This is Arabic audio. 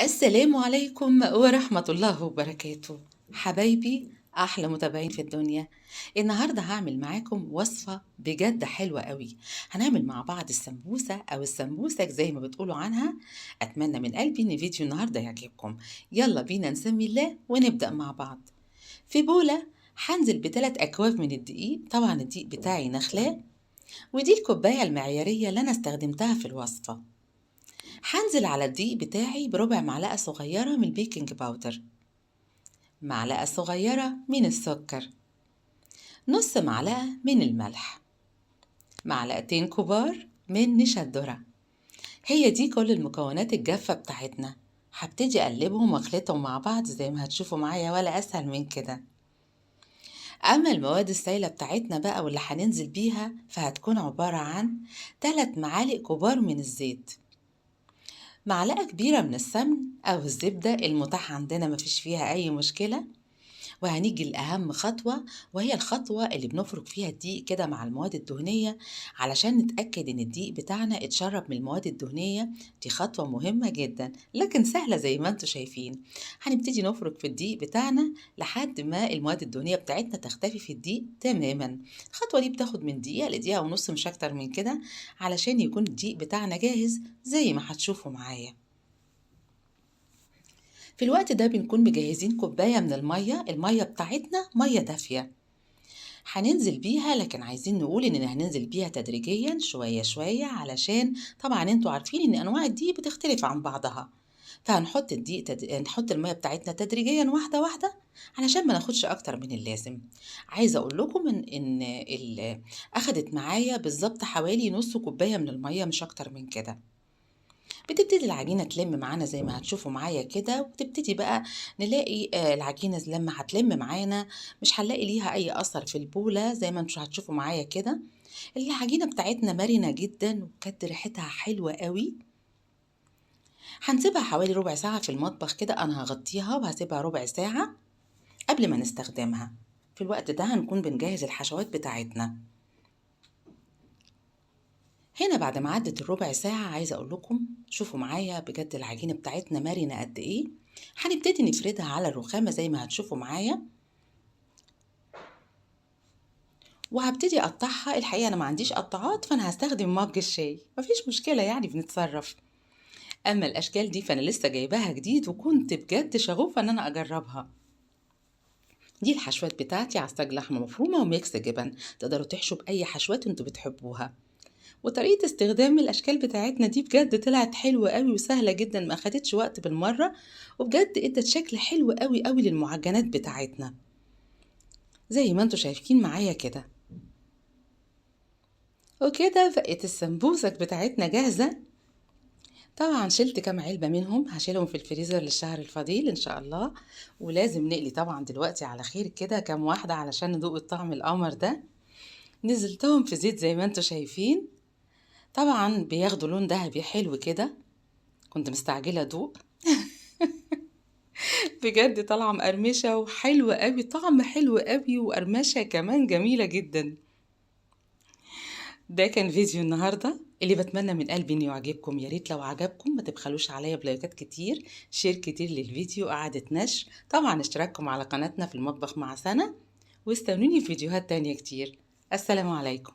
السلام عليكم ورحمة الله وبركاته. حبايبي أحلى متابعين في الدنيا. النهاردة هعمل معاكم وصفة بجد حلوة قوي. هنعمل مع بعض السمبوسة أو السمبوسك زي ما بتقولوا عنها. أتمنى من قلبي إن فيديو النهاردة يعجبكم. يلا بينا نسمي الله ونبدأ مع بعض. في بولة هنزل ب3 أكواب من الدقيق، طبعا الدقيق بتاعي نخلاه، ودي الكوباية المعيارية اللي أنا استخدمتها في الوصفة. هنزل على الدقيق بتاعي بربع معلقة صغيرة من البيكنج باودر، معلقة صغيرة من السكر، نص معلقة من الملح، معلقتين كبار من نشا الذرة. هي دي كل المكونات الجافة بتاعتنا. هبتدي اقلبهم واخلطهم مع بعض زي ما هتشوفوا معايا، ولا اسهل من كده. اما المواد السائلة بتاعتنا بقى واللي هننزل بيها فهتكون عبارة عن 3 معالق كبار من الزيت، معلقة كبيرة من السمن أو الزبدة المتاح عندنا، مفيش فيها أي مشكلة. وهنيجي لأهم خطوة، وهي الخطوة اللي بنفرك فيها الدقيق كده مع المواد الدهنية علشان نتأكد إن الدقيق بتاعنا اتشرب من المواد الدهنية. دي خطوة مهمة جدا لكن سهلة زي ما انتوا شايفين. هنبتدي نفرك في الدقيق بتاعنا لحد ما المواد الدهنية بتاعتنا تختفي في الدقيق تماما. الخطوة دي بتاخد من دقيقة لدقيقة ونص، مش أكتر من كده، علشان يكون الدقيق بتاعنا جاهز زي ما هتشوفوا معايا. في الوقت ده بنكون مجهزين كوباية من المية بتاعتنا مية دافية هننزل بيها، لكن عايزين نقول إننا هننزل بيها تدريجيا شوية شوية، علشان طبعا انتوا عارفين إن أنواع الدقيق بتختلف عن بعضها. فهنحط نحط المية بتاعتنا تدريجيا واحدة واحدة علشان ما ناخدش أكتر من اللازم. عايزة أقول لكم أخدت معايا بالظبط حوالي نص كوباية من المية، مش أكتر من كده. بتبتدي العجينة تلم معانا زي ما هتشوفوا معايا كده، وبتبتدي بقى نلاقي العجينة لما هتلم معانا مش هنلاقي ليها أي أثر في البولة زي ما انتوا هتشوفوا معايا كده. العجينة بتاعتنا مرنة جدا وكانت ريحتها حلوة قوي. هنسيبها حوالي ربع ساعة في المطبخ كده، أنا هغطيها وهسيبها ربع ساعة قبل ما نستخدمها. في الوقت ده هنكون بنجهز الحشوات بتاعتنا. هنا بعد ما عدت الربع ساعة عايزة أقول لكم شوفوا معايا بجد العجينة بتاعتنا مرنة قد إيه. هنبتدي نفردها على الرخامة زي ما هتشوفوا معايا، وهبتدي أقطعها. الحقيقة أنا ما عنديش قطعات، فأنا هستخدم مج الشاي، مفيش مشكلة يعني بنتصرف. أما الأشكال دي فأنا لسه جايباها جديد وكنت بجد شغوفة إن أنا أجربها. دي الحشوات بتاعتي: عصاج لحمة مفرومة وميكس جبن. تقدروا تحشوا بأي حشوات انتوا بتحبوها. وطريقة استخدام الأشكال بتاعتنا دي بجد طلعت حلوة قوي وسهلة جدا، ما أخدتش وقت بالمرة، وبجد ادت شكل حلو قوي قوي للمعجنات بتاعتنا زي ما انتوا شايفين معايا كده. وكده بقت السمبوسك بتاعتنا جاهزة. طبعا شلت كام علبة منهم، هشيلهم في الفريزر للشهر الفضيل إن شاء الله. ولازم نقلي طبعا دلوقتي على خير كده كام واحدة علشان ندوق الطعم القمر ده. نزلتهم في زيت زي ما انتوا شايفين، طبعا بياخدوا لون ذهبي حلو كده. كنت مستعجلة ادوق بجد طالعة مقرمشة وحلوة قوي، طعم حلو قوي وقرمشة كمان جميلة جدا. ده كان فيديو النهاردة اللي بتمنى من قلبي انه يعجبكم. يا ريت لو عجبكم ما تبخلوش عليا بلايكات كتير، شير كتير للفيديو، قعدة نشر، طبعا اشتراككم على قناتنا في المطبخ مع سنة، واستنوني في فيديوهات تانية كتير. السلام عليكم.